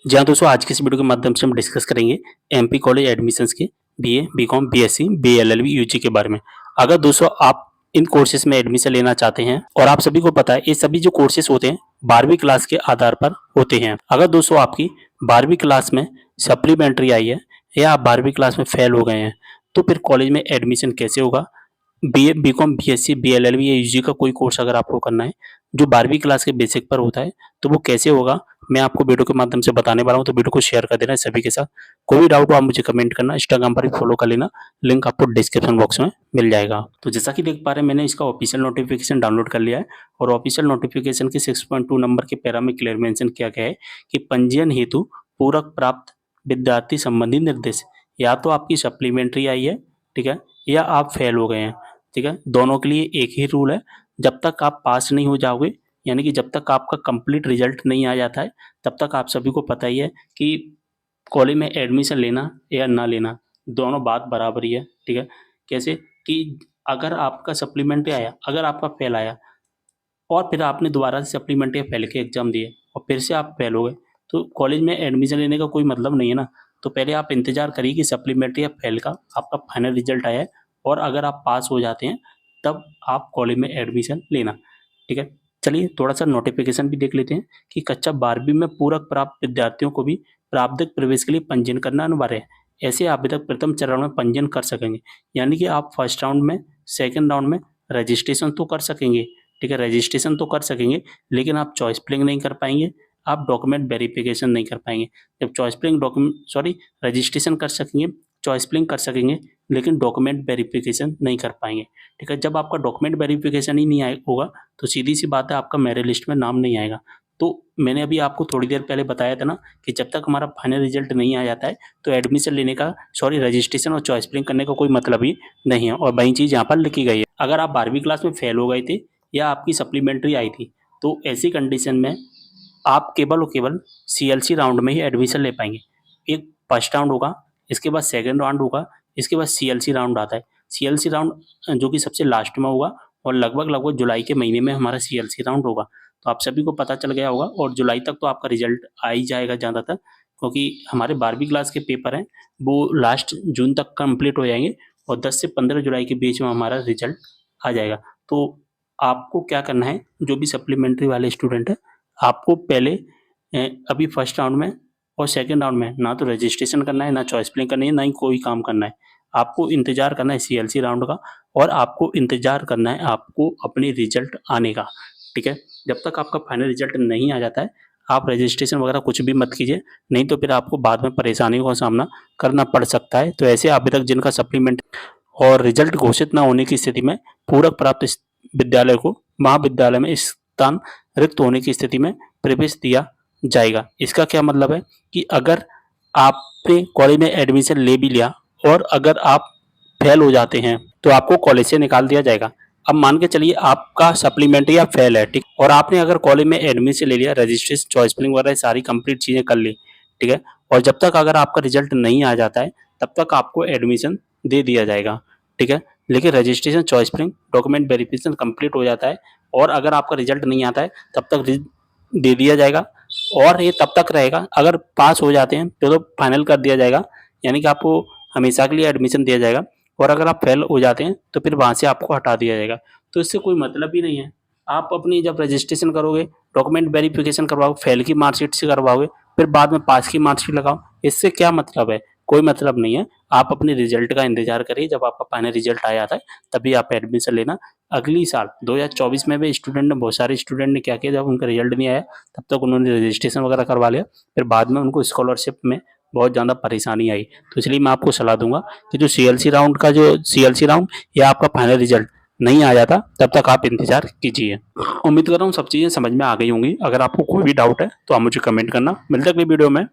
जी हाँ दोस्तों, आज की इस वीडियो के माध्यम से हम डिस्कस करेंगे एमपी कॉलेज एडमिशन्स के BA, BCom, BSc, BLLB, UG के बारे में। अगर दोस्तों आप इन कोर्सेज में एडमिशन लेना चाहते हैं और आप सभी को पता है ये सभी जो कोर्सेज होते हैं 12वीं क्लास के आधार पर होते हैं। अगर दोस्तों आपकी 12वीं क्लास में सप्लीमेंट्री आई है या आप 12वीं क्लास में फेल हो गए हैं, तो फिर कॉलेज में एडमिशन कैसे होगा? बीए, बीकॉम, बीएससी, बीएलएलबी या यूजी का कोई कोर्स अगर आपको करना है जो 12वीं क्लास के बेसिक पर होता है, तो वो कैसे होगा मैं आपको वीडियो के माध्यम से बताने वाला हूँ। तो वीडियो को शेयर कर देना सभी के साथ। कोई भी डाउट हो आप मुझे कमेंट करना, इंस्टाग्राम पर भी फॉलो कर लेना, लिंक आपको डिस्क्रिप्शन बॉक्स में मिल जाएगा। तो जैसा कि देख पा रहे हैं मैंने इसका ऑफिशियल नोटिफिकेशन डाउनलोड कर लिया है और ऑफिशियल नोटिफिकेशन के 6.2 नंबर के पैरा में क्लियर मेंशन किया गया है कि पंजीयन हेतु पूरक प्राप्त विद्यार्थी संबंधी निर्देश। या तो आपकी सप्लीमेंट्री आई है, ठीक है, या आप फेल हो गए हैं, ठीक है। दोनों के लिए एक ही रूल है, जब तक आप पास नहीं हो जाओगे, यानी कि जब तक आपका कंप्लीट रिजल्ट नहीं आ जाता है, तब तक आप सभी को पता ही है कि कॉलेज में एडमिशन लेना या ना लेना दोनों बात बराबर ही है, ठीक है। कैसे कि अगर आपका सप्लीमेंट्री आया, अगर आपका फेल आया और फिर आपने दोबारा से सप्लीमेंट्री या फेल के एग्जाम दिए और फिर से आप फेल हो गए, तो कॉलेज में एडमिशन लेने का कोई मतलब नहीं है ना। तो पहले आप इंतजार करिए कि सप्लीमेंट्री या फेल का आपका फाइनल रिजल्ट आया है और अगर आप पास हो जाते हैं तब आप कॉलेज में एडमिशन लेना, ठीक है। चलिए थोड़ा सा नोटिफिकेशन भी देख लेते हैं कि कक्षा 12वीं में पूरक प्राप्त विद्यार्थियों को भी प्रारंभिक प्रवेश के लिए पंजीयन करना अनिवार्य है। ऐसे आवेदक प्रथम चरण में पंजीयन कर सकेंगे, यानी कि आप फर्स्ट राउंड में, सेकंड राउंड में रजिस्ट्रेशन तो कर सकेंगे, ठीक है, रजिस्ट्रेशन तो कर सकेंगे, लेकिन आप चॉइस फिलिंग नहीं कर पाएंगे, आप डॉक्यूमेंट वेरिफिकेशन नहीं कर पाएंगे। जब choice filling document sorry registration कर सकेंगे, चॉइस फिलिंग कर सकेंगे, लेकिन डॉक्यूमेंट वेरिफिकेशन नहीं कर पाएंगे, ठीक है। जब आपका डॉक्यूमेंट वेरिफिकेशन ही नहीं आए होगा तो सीधी सी बात है आपका मेरिट लिस्ट में नाम नहीं आएगा। तो मैंने अभी आपको थोड़ी देर पहले बताया था ना कि जब तक हमारा फाइनल रिजल्ट नहीं आ जाता है तो एडमिशन लेने का रजिस्ट्रेशन और चॉइस फिलिंग करने का कोई मतलब ही नहीं है। और वही चीज़ यहाँ पर लिखी गई है, अगर आप 12वीं क्लास में फेल हो गए थे या आपकी सप्लीमेंट्री आई थी, तो ऐसी कंडीशन में आप केवल और केवल सीएलसी राउंड में ही एडमिशन ले पाएंगे। एक फर्स्ट राउंड होगा, इसके बाद सेकंड राउंड होगा, इसके बाद सीएलसी राउंड आता है। सीएलसी राउंड जो कि सबसे लास्ट में होगा और लगभग जुलाई के महीने में हमारा सीएलसी राउंड होगा। तो आप सभी को पता चल गया होगा और जुलाई तक तो आपका रिजल्ट आ ही जाएगा ज़्यादातर, क्योंकि हमारे 12वीं क्लास के पेपर हैं वो लास्ट जून तक कंप्लीट हो जाएंगे और 10 से 15 जुलाई के बीच में हमारा रिजल्ट आ जाएगा। तो आपको क्या करना है, जो भी सप्लीमेंट्री वाले स्टूडेंट है, आपको पहले अभी फर्स्ट राउंड में और सेकंड राउंड में ना तो रजिस्ट्रेशन करना है, ना चॉइस फिलिंग करनी है, ना ही कोई काम करना है। आपको इंतजार करना है सीएलसी राउंड का और आपको इंतजार करना है आपको अपने रिजल्ट आने का, ठीक है। जब तक आपका फाइनल रिजल्ट नहीं आ जाता है आप रजिस्ट्रेशन वगैरह कुछ भी मत कीजिए, नहीं तो फिर आपको बाद में परेशानियों का सामना करना पड़ सकता है। तो ऐसे आवेदक जिनका सप्लीमेंट और रिजल्ट घोषित न होने की स्थिति में पूरक प्राप्त विद्यालय को महाविद्यालय में स्थान रिक्त होने की स्थिति में प्रवेश दिया जाएगा। इसका क्या मतलब है कि अगर आपने कॉलेज में एडमिशन ले भी लिया और अगर आप फेल हो जाते हैं तो आपको कॉलेज से निकाल दिया जाएगा। अब मान के चलिए आपका सप्लीमेंट्री या फेल है, ठीक, और आपने अगर कॉलेज में एडमिशन ले लिया, रजिस्ट्रेशन, चॉइस फिलिंग वगैरह सारी कंप्लीट चीजें कर ली, ठीक है, और जब तक अगर आपका रिजल्ट नहीं आ जाता है तब तक आपको एडमिशन दे दिया जाएगा, ठीक है। लेकिन registration, choice filling, document verification complete हो जाता है और अगर आपका रिजल्ट नहीं आता है तब तक दे दिया जाएगा और ये तब तक रहेगा, अगर पास हो जाते हैं तो फाइनल कर दिया जाएगा, यानी कि आपको हमेशा के लिए एडमिशन दिया जाएगा और अगर आप फेल हो जाते हैं तो फिर वहाँ से आपको हटा दिया जाएगा। तो इससे कोई मतलब ही नहीं है। आप अपनी जब रजिस्ट्रेशन करोगे, डॉक्यूमेंट वेरिफिकेशन करवाओगे, फेल की मार्कशीट से करवाओगे, फिर बाद में पास की मार्कशीट लगाओ, इससे क्या मतलब है? कोई मतलब नहीं है। आप अपने रिजल्ट का इंतजार करिए, जब आपका फाइनल रिजल्ट आ जाता है तभी आप एडमिशन लेना। अगली साल 2024 में भी स्टूडेंट ने, बहुत सारे स्टूडेंट ने क्या किया, जब उनका रिजल्ट नहीं आया तब तक उन्होंने रजिस्ट्रेशन वगैरह करवा लिया, फिर बाद में उनको स्कॉलरशिप में बहुत ज़्यादा परेशानी आई। तो इसलिए मैं आपको सलाह दूंगा कि जो सीएलसी राउंड या आपका फाइनल रिजल्ट नहीं आ जाता तब तक आप इंतजार कीजिए। उम्मीद कर रहा हूँ सब चीज़ें समझ में आ गई होंगी। अगर आपको कोई भी डाउट है तो आप मुझे कमेंट करना। मिलते हैं अगली वीडियो में।